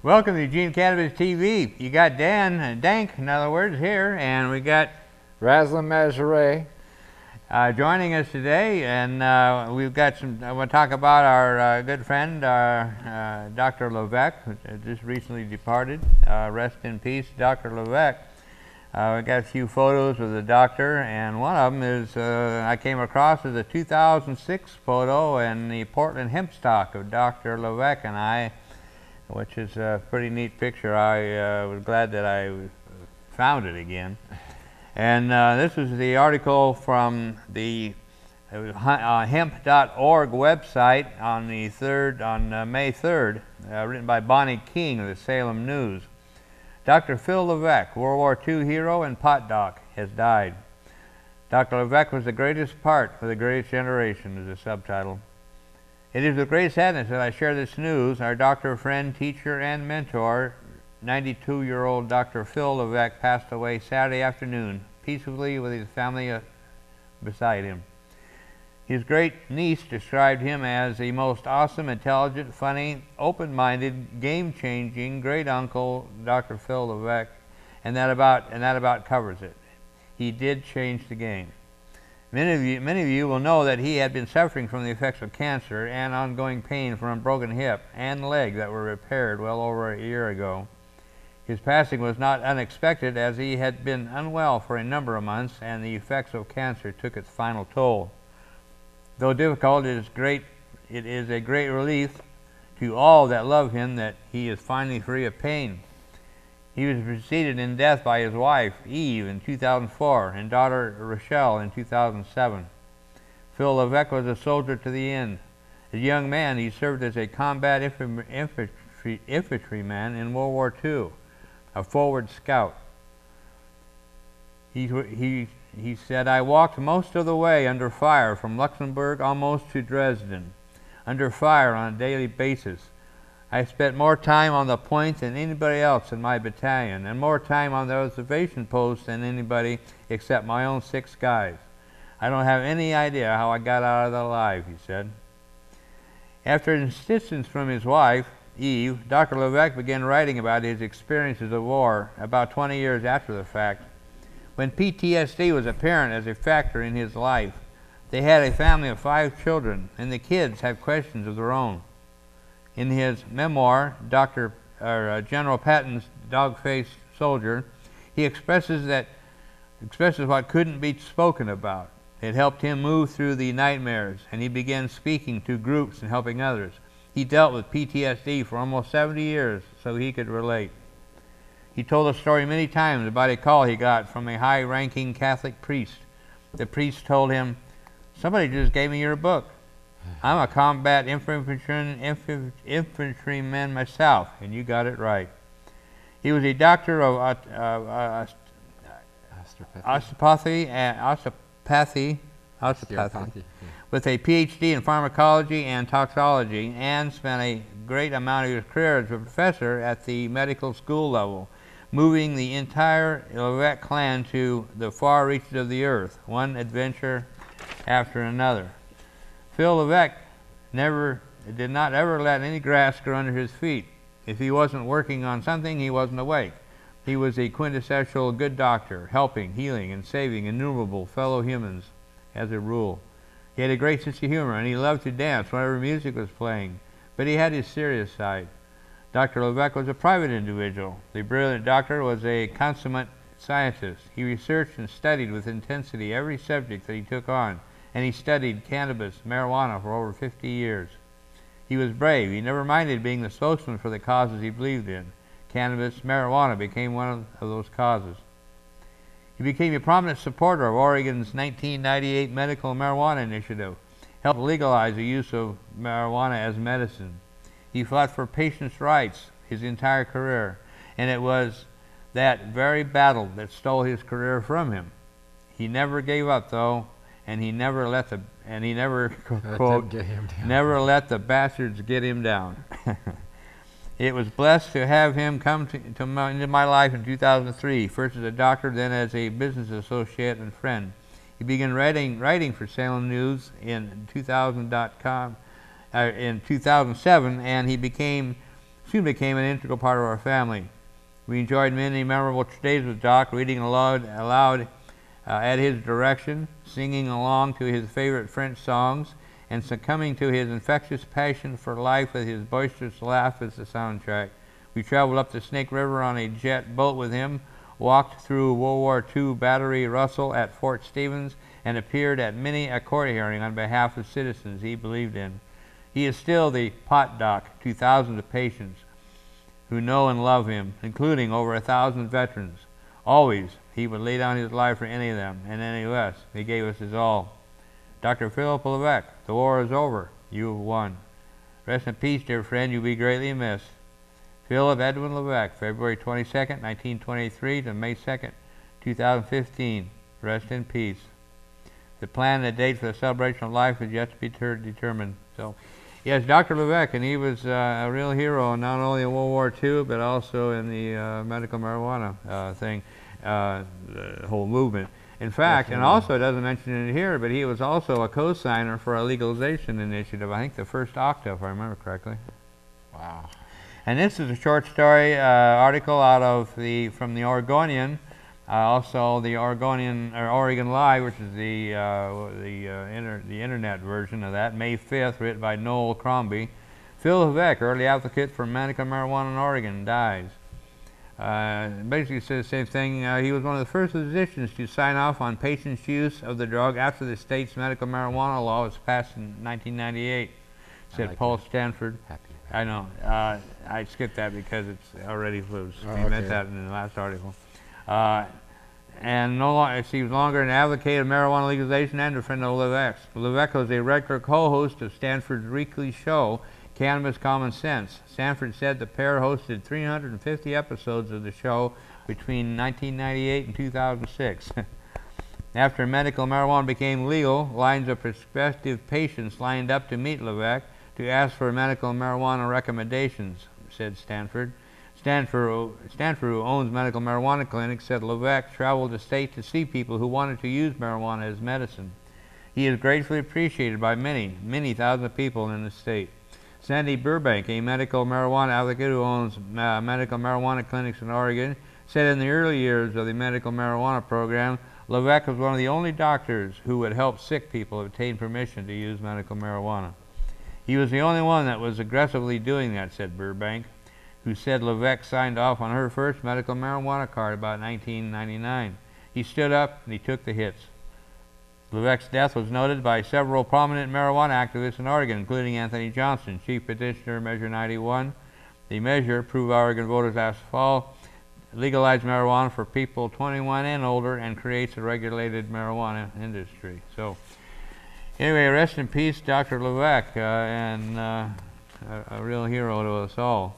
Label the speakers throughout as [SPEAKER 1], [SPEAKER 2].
[SPEAKER 1] Welcome to Eugene Cannabis TV. You got Dan, Dank, in other words, here, and we got
[SPEAKER 2] Raslin Majoret
[SPEAKER 1] joining us today, and we've got some. I want to talk about our good friend, Dr. Leveque, who just recently departed. Rest in peace, Dr. Leveque. We got a few photos of the doctor, and one of them is I came across as a 2006 photo in the Portland hemp stock of Dr. Leveque and I, which is a pretty neat picture. I was glad that I found it again. And this is the article from the hemp.org website on the May 3rd, written by Bonnie King of the Salem News. Dr. Phil Levac, World War II hero and pot doc, has died. Dr. Levac was the greatest part of the greatest generation, is the subtitle. It is with great sadness that I share this news. Our doctor, friend, teacher, and mentor, 92-year-old Dr. Phil Levac, passed away Saturday afternoon, peacefully with his family beside him. His great niece described him as the most awesome, intelligent, funny, open-minded, game-changing great uncle, Dr. Phil Levac, and that about covers it. He did change the game. Many of you will know that he had been suffering from the effects of cancer and ongoing pain from a broken hip and leg that were repaired well over a year ago. His passing was not unexpected, as he had been unwell for a number of months and the effects of cancer took its final toll. Though difficult, it is a great relief to all that love him that he is finally free of pain. He was preceded in death by his wife, Eve, in 2004, and daughter, Rochelle, in 2007. Phil Levac was a soldier to the end. As a young man, he served as a combat infantryman in World War II, a forward scout. He said, "I walked most of the way under fire from Luxembourg almost to Dresden, under fire on a daily basis. I spent more time on the point than anybody else in my battalion, and more time on the observation post than anybody except my own 6 guys. I don't have any idea how I got out of it alive," he said. After insistence from his wife, Eve, Dr. Levac began writing about his experiences of war about 20 years after the fact. When PTSD was apparent as a factor in his life, they had a family of 5 children, and the kids had questions of their own. In his memoir, General Patton's Dog-Faced Soldier, he expresses what couldn't be spoken about. It helped him move through the nightmares, and he began speaking to groups and helping others. He dealt with PTSD for almost 70 years, so he could relate. He told the story many times about a call he got from a high-ranking Catholic priest. The priest told him, "Somebody just gave me your book. I'm a combat infantryman myself, and you got it right." He was a doctor of osteopathy, with a PhD in pharmacology and toxicology, and spent a great amount of his career as a professor at the medical school level, moving the entire Levac clan to the far reaches of the earth, one adventure after another. Phil Levac did not ever let any grass grow under his feet. If he wasn't working on something, he wasn't awake. He was a quintessential good doctor, helping, healing, and saving innumerable fellow humans as a rule. He had a great sense of humor, and he loved to dance whenever music was playing, but he had his serious side. Dr. Levac was a private individual. The brilliant doctor was a consummate scientist. He researched and studied with intensity every subject that he took on, and he studied cannabis, marijuana for over 50 years. He was brave. He never minded being the spokesman for the causes he believed in. Cannabis, marijuana became one of those causes. He became a prominent supporter of Oregon's 1998 medical marijuana initiative, helped legalize the use of marijuana as medicine. He fought for patients' rights his entire career, and it was that very battle that stole his career from him. He never gave up, though, and he never let the quote, never let the bastards get him down. It was blessed to have him come into my life in 2003, first as a doctor, then as a business associate and friend. He began writing for Salem News in 2007, and he became soon became an integral part of our family. We enjoyed many memorable days with Doc, reading aloud at his direction, singing along to his favorite French songs, and succumbing to his infectious passion for life with his boisterous laugh as the soundtrack. We traveled up the Snake River on a jet boat with him, walked through World War II Battery Russell at Fort Stevens, and appeared at many a court hearing on behalf of citizens he believed in. He is still the pot doc to thousands of patients who know and love him, including over 1,000 veterans. Always, he would lay down his life for any of them, and any less. He gave us his all. Dr. Phil Levac, the war is over. You have won. Rest in peace, dear friend. You'll be greatly missed. Phil of Edwin Levac, February 22nd, 1923 to May 2nd, 2015. Rest in peace. The plan and the date for the celebration of life is yet to be determined. So, yes, Dr. Levac, and he was a real hero, not only in World War II, but also in the medical marijuana thing, the whole movement. In fact, and also it doesn't mention it here, but he was also a co-signer for a legalization initiative, I think the first octa, if I remember correctly.
[SPEAKER 2] Wow. And
[SPEAKER 1] this is a short story article out of from the Oregonian, also the Oregon Live, which is the internet version of that, May 5th, written by Noel Crombie. Phil Levac, early advocate for medical marijuana in Oregon, dies. Basically says the same thing. He was one of the first physicians to sign off on patients' use of the drug after the state's medical marijuana law was passed in 1998, said like Paul Stanford. Happy. I know. I skipped that because it's already loose. He meant that in the last article. And no longer, he was longer an advocate of marijuana legalization and a friend of Levac. Levac was a regular co-host of Stanford's weekly show, Cannabis Common Sense. Stanford said the pair hosted 350 episodes of the show between 1998 and 2006. After medical marijuana became legal, lines of prospective patients lined up to meet Levac to ask for medical marijuana recommendations, said Stanford. Stanford, who owns medical marijuana clinics, said Levac traveled the state to see people who wanted to use marijuana as medicine. He is gratefully appreciated by many, many thousands of people in the state. Sandy Burbank, a medical marijuana advocate who owns medical marijuana clinics in Oregon, said in the early years of the medical marijuana program, Levac was one of the only doctors who would help sick people obtain permission to use medical marijuana. He was the only one that was aggressively doing that, said Burbank, who said Levac signed off on her first medical marijuana card about 1999. He stood up and he took the hits. Levac's death was noted by several prominent marijuana activists in Oregon, including Anthony Johnson, chief petitioner of Measure 91. The measure, approved by Oregon voters last fall, legalized marijuana for people 21 and older and creates a regulated marijuana industry. So, anyway, rest in peace, Dr. Levac, and a real hero to us all.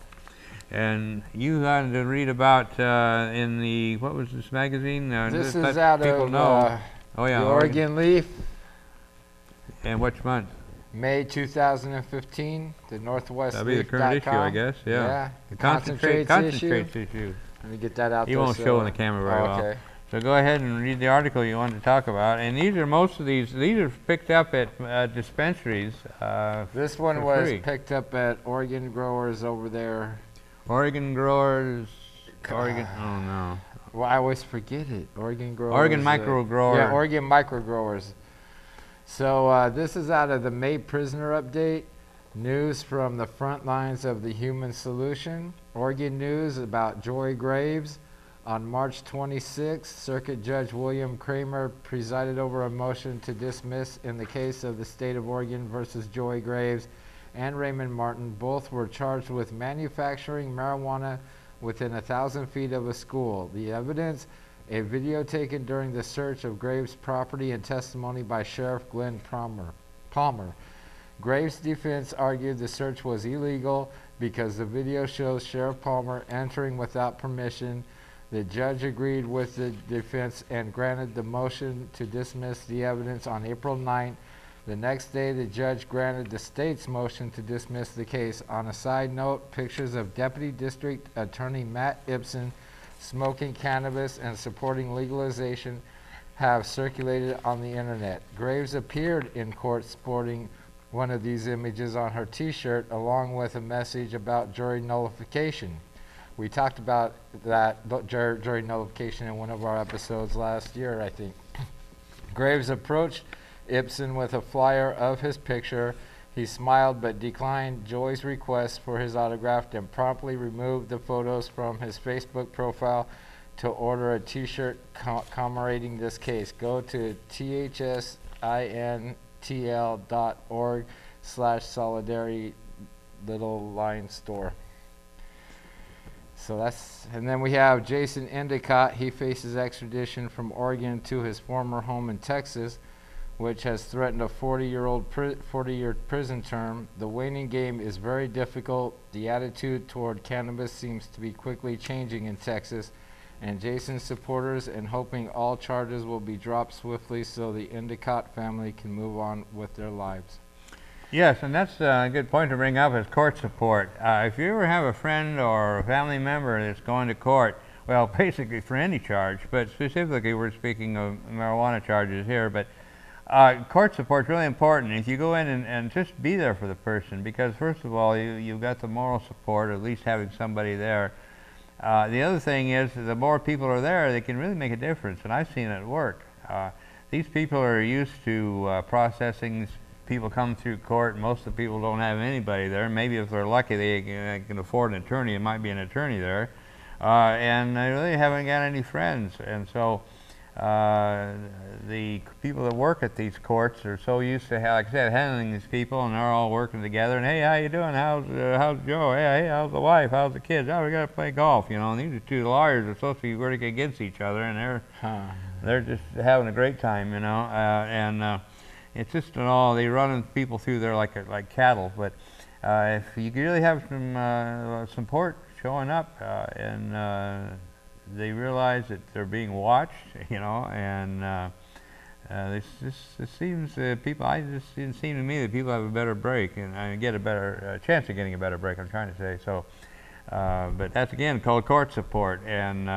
[SPEAKER 1] And you had to read about in the, what was this magazine?
[SPEAKER 2] This is out of the Oregon Leaf.
[SPEAKER 1] And which month?
[SPEAKER 2] May 2015, the Northwest
[SPEAKER 1] That'd be the current issue, I guess, yeah. The concentrates issue.
[SPEAKER 2] Let me get that out there.
[SPEAKER 1] You won't show on the camera very well. So go ahead and read the article you wanted to talk about. And these are most of these are picked up at dispensaries.
[SPEAKER 2] This one was picked up at Oregon Growers over there.
[SPEAKER 1] Oregon Growers, Oregon, oh no.
[SPEAKER 2] Well, I always forget it. Oregon Growers.
[SPEAKER 1] Oregon Micro Growers.
[SPEAKER 2] Yeah, Oregon Micro Growers. So this is out of the May Prisoner Update. News from the front lines of the human solution. Oregon News about Joy Graves. On March 26th, Circuit Judge William Kramer presided over a motion to dismiss in the case of the State of Oregon versus Joy Graves and Raymond Martin. Both were charged with manufacturing marijuana within 1,000 feet of a school. The evidence, a video taken during the search of Graves' property and testimony by Sheriff Glenn Palmer. Graves' defense argued the search was illegal because the video shows Sheriff Palmer entering without permission. The judge agreed with the defense and granted the motion to dismiss the evidence on April 9th. The next day, the judge granted the state's motion to dismiss the case. On a side note, pictures of Deputy District Attorney Matt Ibsen smoking cannabis and supporting legalization have circulated on the internet. Graves appeared in court sporting one of these images on her t-shirt, along with a message about jury nullification. We talked about that jury nullification in one of our episodes last year, I think. Graves approached Ibsen with a flyer of his picture. He smiled but declined Joy's request for his autograph and promptly removed the photos from his Facebook profile to order a t-shirt commemorating this case. Go to thsintl.org/solidarity little line store. So that's, and then we have Jason Endicott. He faces extradition from Oregon to his former home in Texas, which has threatened a 40-year prison term. The waiting game is very difficult. The attitude toward cannabis seems to be quickly changing in Texas, and Jason's supporters and hoping all charges will be dropped swiftly so the Endicott family can move on with their lives.
[SPEAKER 1] Yes, and that's a good point to bring up, is court support. If you ever have a friend or a family member that's going to court, well, basically for any charge, but specifically we're speaking of marijuana charges here, but court support is really important. If you go in and just be there for the person, because first of all, you've got the moral support, at least having somebody there. The other thing is, the more people are there, they can really make a difference, and I've seen it work. These people are used to processing. People come through court. Most of the people don't have anybody there. Maybe if they're lucky, they can afford an attorney. It might be an attorney there, and they really haven't got any friends. And so the people that work at these courts are so used to, like I said, handling these people, and they're all working together. And hey, how you doing? How's Joe? Hey, how's the wife? How's the kids? Oh, we got to play golf. You know, and these are two lawyers that are supposed to be working against each other, and they're just having a great time. You know, it's just all, they run people through there like cattle. But if you really have some support showing up, and they realize that they're being watched, you know, and it seems people. It seems to me that people have a better break and get a better chance of getting a better break. I'm trying to say so. But that's again called court support, and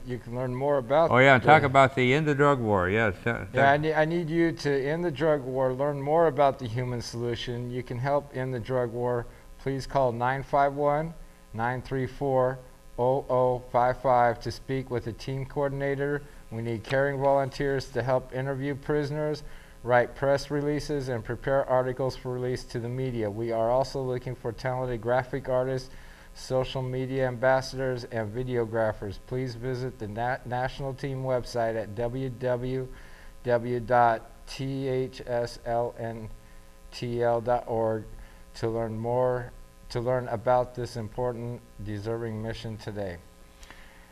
[SPEAKER 2] you can learn more about.
[SPEAKER 1] Oh yeah, talk about the End the Drug War. Yes.
[SPEAKER 2] Yeah, I need you to end the drug war. Learn more about the human solution. You can help end the drug war. Please call 951-934-0055 to speak with a team coordinator. We need caring volunteers to help interview prisoners, write press releases, and prepare articles for release to the media. We are also looking for talented graphic artists, social media ambassadors, and videographers. Please visit the national team website at www.thslntl.org to learn about this important, deserving mission today.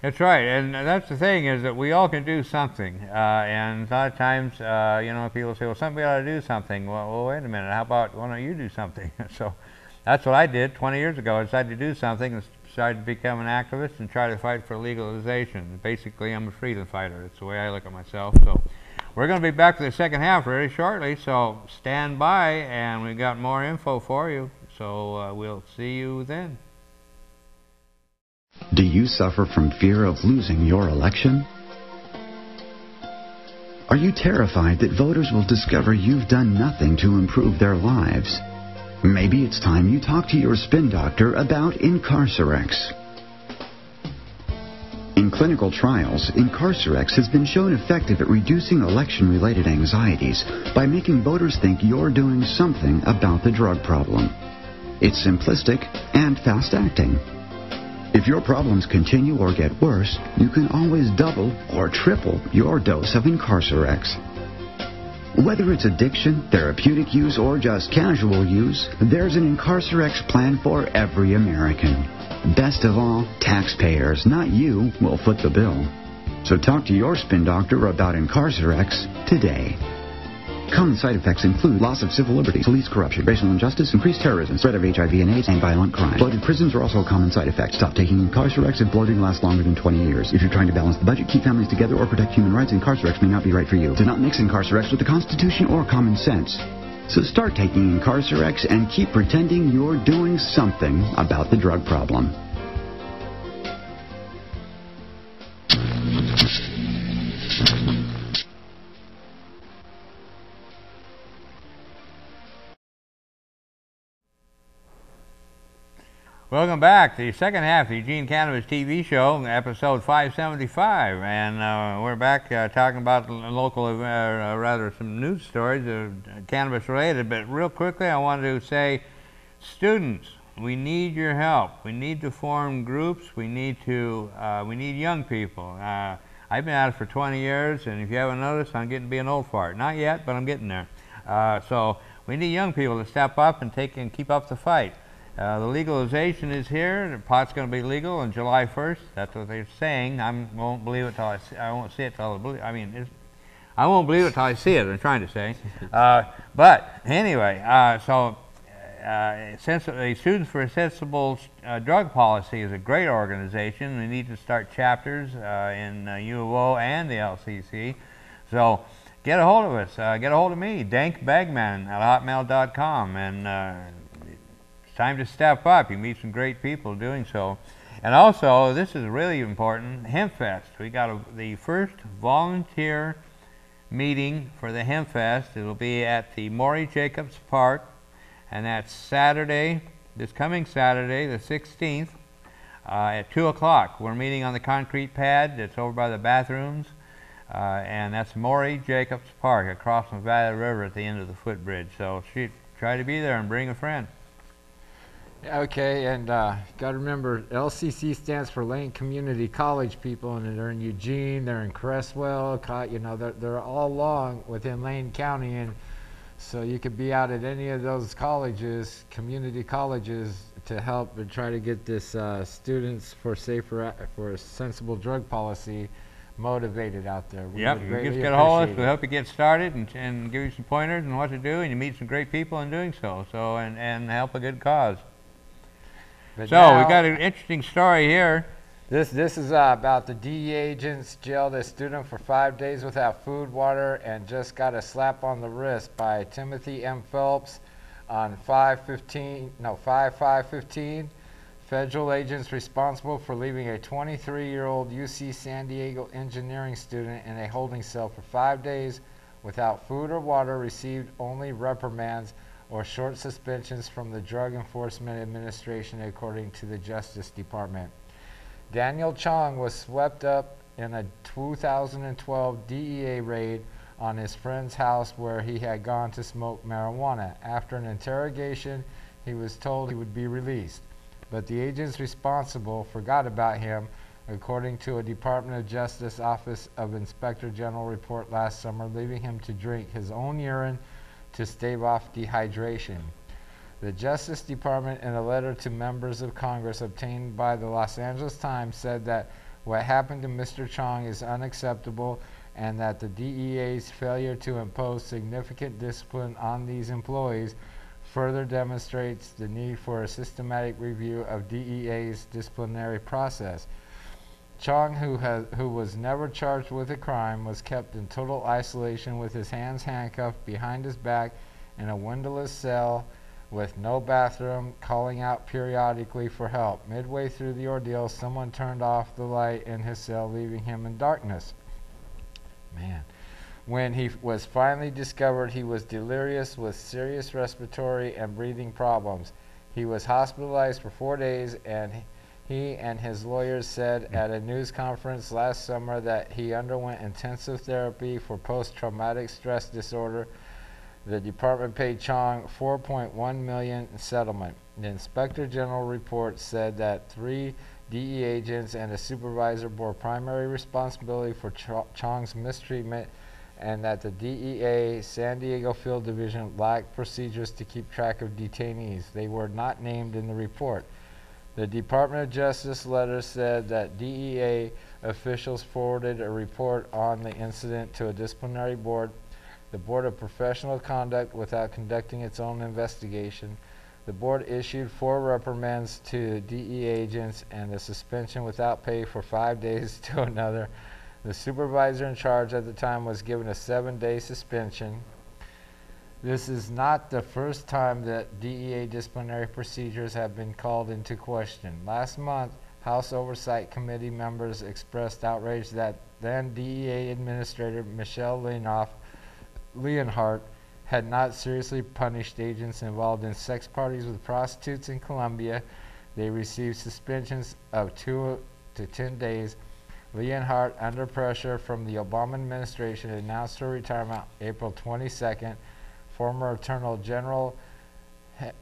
[SPEAKER 1] That's right, and that's the thing, is that we all can do something. And a lot of times, you know, people say, well, somebody ought to do something. Well, wait a minute, how about, why don't you do something? So that's what I did 20 years ago. I decided to do something and decided to become an activist and try to fight for legalization. Basically, I'm a freedom fighter. That's the way I look at myself. So we're going to be back to the second half very shortly, so stand by, and we've got more info for you. So we'll see you then.
[SPEAKER 3] Do you suffer from fear of losing your election? Are you terrified that voters will discover you've done nothing to improve their lives? Maybe it's time you talk to your spin doctor about Incarcerates. In clinical trials, Incarcerates has been shown effective at reducing election-related anxieties by making voters think you're doing something about the drug problem. It's simplistic and fast-acting. If your problems continue or get worse, you can always double or triple your dose of Incarcerates. Whether it's addiction, therapeutic use, or just casual use, there's an Incarcerates plan for every American. Best of all, taxpayers, not you, will foot the bill. So talk to your spin doctor about Incarcerates today. Common side effects include loss of civil liberties, police corruption, racial injustice, increased terrorism, spread of HIV and AIDS, and violent crime. Bloated prisons are also a common side effect. Stop taking Incarcerates if bloating lasts longer than 20 years. If you're trying to balance the budget, keep families together, or protect human rights, Incarcerates may not be right for you. Do not mix Incarcerates with the Constitution or common sense. So start taking Incarcerates and keep pretending you're doing something about the drug problem.
[SPEAKER 1] Welcome back to the second half of the Eugene Cannabis TV show, episode 575. And we're back talking about the local, rather some news stories cannabis related. But real quickly, I wanted to say, students, we need your help. We need to form groups. We need young people. I've been at it for 20 years, and if you haven't noticed, I'm getting to be an old fart. Not yet, but I'm getting there. So we need young people to step up and keep up the fight. The legalization is here. The pot's going to be legal on July 1st. That's what they're saying. I won't believe it till I won't see it till I believe. I mean, I won't believe it till I see it. I'm trying to say. But anyway, since the Students for Accessible Drug Policy is a great organization, we need to start chapters in U of O and the LCC. So get a hold of us. Get a hold of me, dankbagman@hotmail.com, and it's time to step up. You meet some great people doing so. And also, this is really important, Hempfest. We got the first volunteer meeting for the Hempfest. It'll be at the Maurie Jacobs Park, and that's Saturday, this coming Saturday, the 16th, at 2 o'clock. We're meeting on the concrete pad that's over by the bathrooms, and that's Maurie Jacobs Park across the Valley River at the end of the footbridge. So try to be there and bring a friend.
[SPEAKER 2] Okay, and got to remember, LCC stands for Lane Community College people, and they're in Eugene, they're in Crestwell, you know, they're all along within Lane County, and so you could be out at any of those colleges, community colleges, to help and try to get this students for a sensible drug policy motivated out there.
[SPEAKER 1] Yep, you just get a hold of us. We'll help you get started and give you some pointers on what to do, and you meet some great people in doing so. And help a good cause. But so we got an interesting story here.
[SPEAKER 2] This is about the DEA agents jailed a student for 5 days without food, water, and just got a slap on the wrist by Timothy M. Phelps on 5/5/15. Federal agents responsible for leaving a 23-year-old UC San Diego engineering student in a holding cell for 5 days without food or water received only reprimands or short suspensions from the Drug Enforcement Administration, according to the Justice Department. Daniel Chong was swept up in a 2012 DEA raid on his friend's house where he had gone to smoke marijuana. After an interrogation, he was told he would be released, but the agents responsible forgot about him, according to a Department of Justice Office of Inspector General report last summer, leaving him to drink his own urine to stave off dehydration. The Justice Department, in a letter to members of Congress obtained by the Los Angeles Times, said that what happened to Mr. Chong is unacceptable and that the DEA's failure to impose significant discipline on these employees further demonstrates the need for a systematic review of DEA's disciplinary process. Chong, who was never charged with a crime, was kept in total isolation with his hands handcuffed behind his back in a windowless cell with no bathroom, calling out periodically for help. Midway through the ordeal, someone turned off the light in his cell, leaving him in darkness. Man. When he was finally discovered, he was delirious with serious respiratory and breathing problems. He was hospitalized for 4 days, and he and his lawyers said at a news conference last summer that he underwent intensive therapy for post-traumatic stress disorder. The department paid Chong $4.1 million in settlement. The Inspector General report said that 3 DEA agents and a supervisor bore primary responsibility for Chong's mistreatment, and that the DEA San Diego Field Division lacked procedures to keep track of detainees. They were not named in the report. The Department of Justice letter said that DEA officials forwarded a report on the incident to a disciplinary board, the Board of Professional Conduct, without conducting its own investigation. The board issued 4 reprimands to DEA agents and a suspension without pay for 5 days to another. The supervisor in charge at the time was given a 7-day suspension. This is not the first time that DEA disciplinary procedures have been called into question. Last month, House Oversight Committee members expressed outrage that then DEA Administrator Michelle Leonhardt had not seriously punished agents involved in sex parties with prostitutes in Colombia. They received suspensions of 2 to 10 days. Leonhardt, under pressure from the Obama administration, announced her retirement April 22nd. Former Attorney General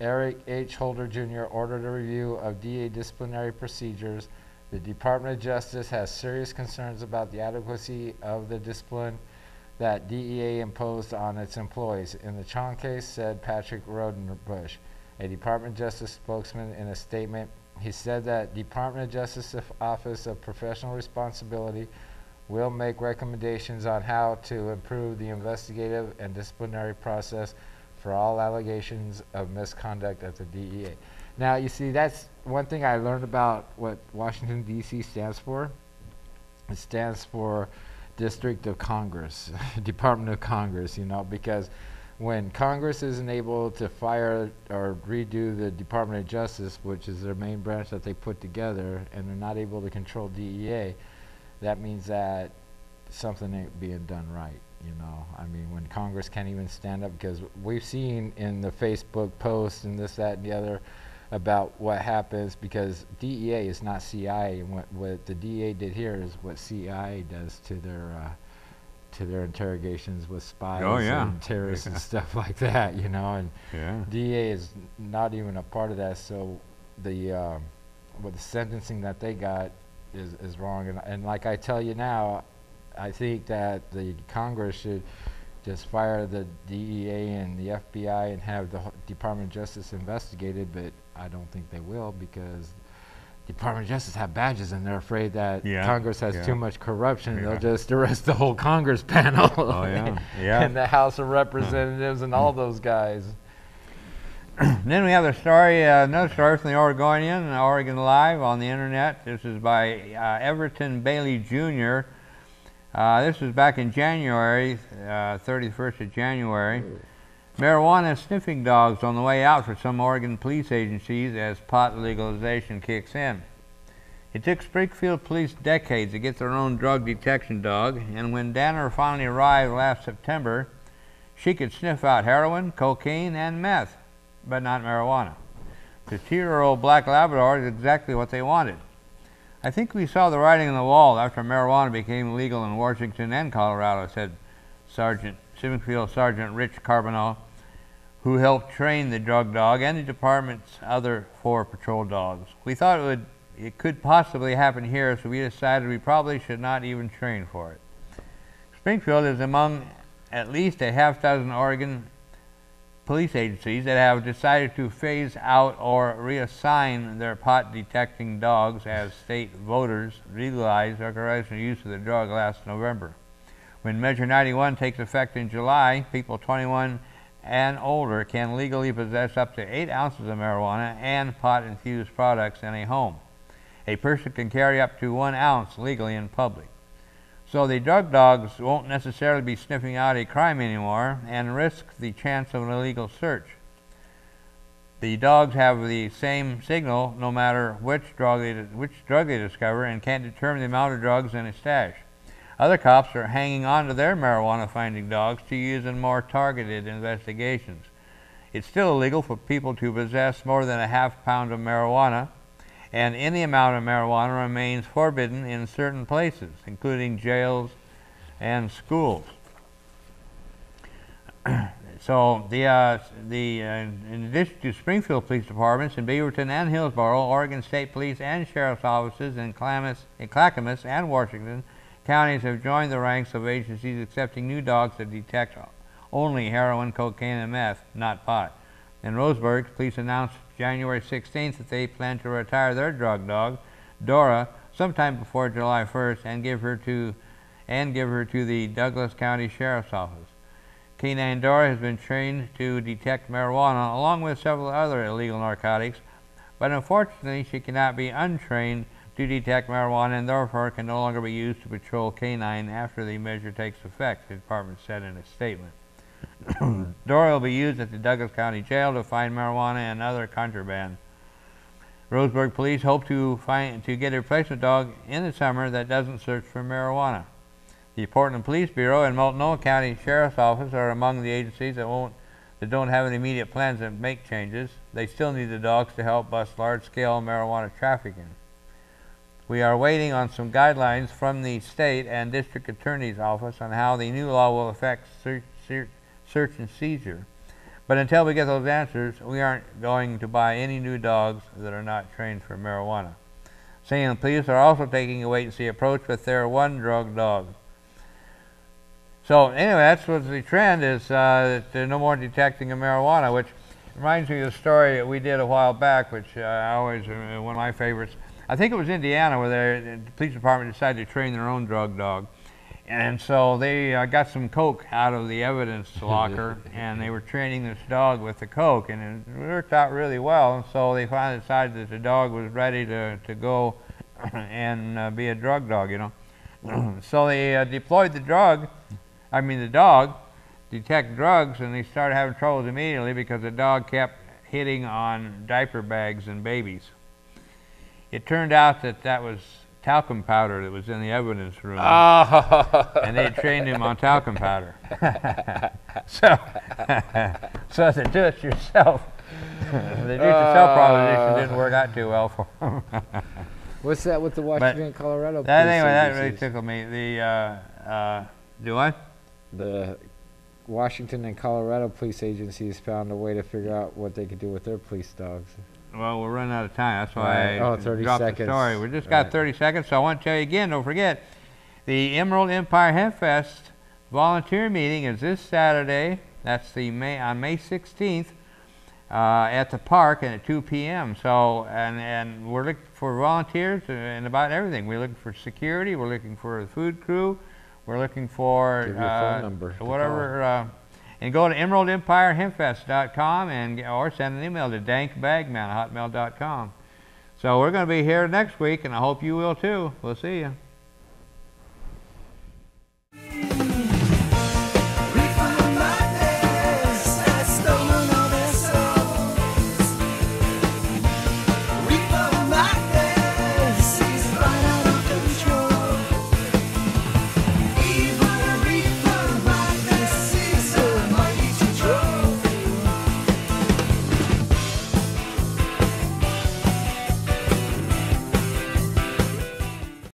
[SPEAKER 2] Eric H. Holder Jr. ordered a review of DA disciplinary procedures. The Department of Justice has serious concerns about the adequacy of the discipline that DEA imposed on its employees. In the Chong case, said Patrick Rodenbush, a Department of Justice spokesman, in a statement. He said that Department of Justice Office of Professional Responsibility will make recommendations on how to improve the investigative and disciplinary process for all allegations of misconduct at the DEA. Now, you see, that's one thing I learned about what Washington, D.C. stands for. It stands for District of Congress, Department of Congress, you know, because when Congress isn't able to fire or redo the Department of Justice, which is their main branch that they put together, and they're not able to control DEA, that means that something ain't being done right, you know. I mean, when Congress can't even stand up, because we've seen in the Facebook posts and this, that, and the other about what happens, because DEA is not CIA, and what the DEA did here is what CIA does to their interrogations with spies and terrorists and stuff like that, you know. And DEA is not even a part of that, so the with the sentencing that they got is wrong. And like I tell you now, I think that the Congress should just fire the DEA and the FBI and have the Department of Justice investigated, but I don't think they will, because Department of Justice have badges and they're afraid that Congress has too much corruption. They'll just arrest the whole Congress panel and the House of Representatives and all those guys.
[SPEAKER 1] Then we have the story, another story from the Oregonian, Oregon Live on the internet. This is by Everton Bailey Jr. This was back in January, 31st of January. Marijuana sniffing dogs on the way out for some Oregon police agencies as pot legalization kicks in. It took Springfield police decades to get their own drug detection dog, and when Danner finally arrived last September, she could sniff out heroin, cocaine, and meth, but not marijuana. The 2-year-old black Labrador is exactly what they wanted. I think we saw the writing on the wall after marijuana became legal in Washington and Colorado, said Springfield Sergeant Rich Carbonell, who helped train the drug dog and the department's other 4 patrol dogs. We thought it could possibly happen here, so we decided we probably should not even train for it. Springfield is among at least a half-dozen Oregon police agencies that have decided to phase out or reassign their pot-detecting dogs as state voters legalized recreational use of the drug last November. When Measure 91 takes effect in July, people 21 and older can legally possess up to 8 ounces of marijuana and pot-infused products in a home. A person can carry up to 1 ounce legally in public. So the drug dogs won't necessarily be sniffing out a crime anymore and risk the chance of an illegal search. The dogs have the same signal no matter which drug they discover, and can determine the amount of drugs in a stash. Other cops are hanging on to their marijuana-finding dogs to use in more targeted investigations. It's still illegal for people to possess more than a half pound of marijuana, and any amount of marijuana remains forbidden in certain places, including jails and schools. So, in addition to Springfield Police Departments in Beaverton and Hillsborough, Oregon State Police and Sheriff's Offices in Clackamas and Washington counties have joined the ranks of agencies accepting new dogs that detect only heroin, cocaine, and meth, not pot. In Roseburg, police announced January 16th that they plan to retire their drug dog, Dora, sometime before July 1st, and give her to the Douglas County Sheriff's Office. Canine Dora has been trained to detect marijuana along with several other illegal narcotics, but unfortunately she cannot be untrained to detect marijuana and therefore can no longer be used to patrol canine after the measure takes effect, the department said in a statement. Dora will be used at the Douglas County Jail to find marijuana and other contraband. Roseburg police hope to get a replacement dog in the summer that doesn't search for marijuana. The Portland Police Bureau and Multnomah County Sheriff's Office are among the agencies that won't that don't have any immediate plans to make changes. They still need the dogs to help bust large-scale marijuana trafficking. We are waiting on some guidelines from the state and district attorney's office on how the new law will affect search and seizure. But until we get those answers, we aren't going to buy any new dogs that are not trained for marijuana. St. Anne police are also taking a wait-and-see approach with their one-drug dog. So anyway, that's what the trend is, that no more detecting of marijuana, which reminds me of the story that we did a while back, which I always, one of my favorites. I think it was Indiana where the police department decided to train their own drug dog. And so they got some coke out of the evidence locker, and they were training this dog with the coke, and it worked out really well. And so they finally decided that the dog was ready to go and be a drug dog, you know. So they deployed the dog, detect drugs, and they started having troubles immediately because the dog kept hitting on diaper bags and babies. It turned out that that was talcum powder that was in the evidence room, and they trained him on talcum powder. so the do-it-yourself, proposition didn't work out too well for him.
[SPEAKER 2] What's that with the Washington and Colorado?
[SPEAKER 1] Anyway, that really tickled me. Do what?
[SPEAKER 2] The Washington and Colorado police agencies found a way to figure out what they could do with their police dogs.
[SPEAKER 1] Well, we're running out of time. That's why I
[SPEAKER 2] 30
[SPEAKER 1] dropped
[SPEAKER 2] seconds.
[SPEAKER 1] the story. We just got 30 seconds, so I want to tell you again, don't forget, the Emerald Empire Hempfest volunteer meeting is this Saturday. That's on May 16th at the park and at 2 p.m. So, and we're looking for volunteers and about everything. We're looking for security. We're looking for the food crew. We're looking for
[SPEAKER 2] Give your phone number
[SPEAKER 1] whatever. And go to emeraldempirehempfest.com or send an email to dankbagman@hotmail.com. So we're going to be here next week, and I hope you will too. We'll see you.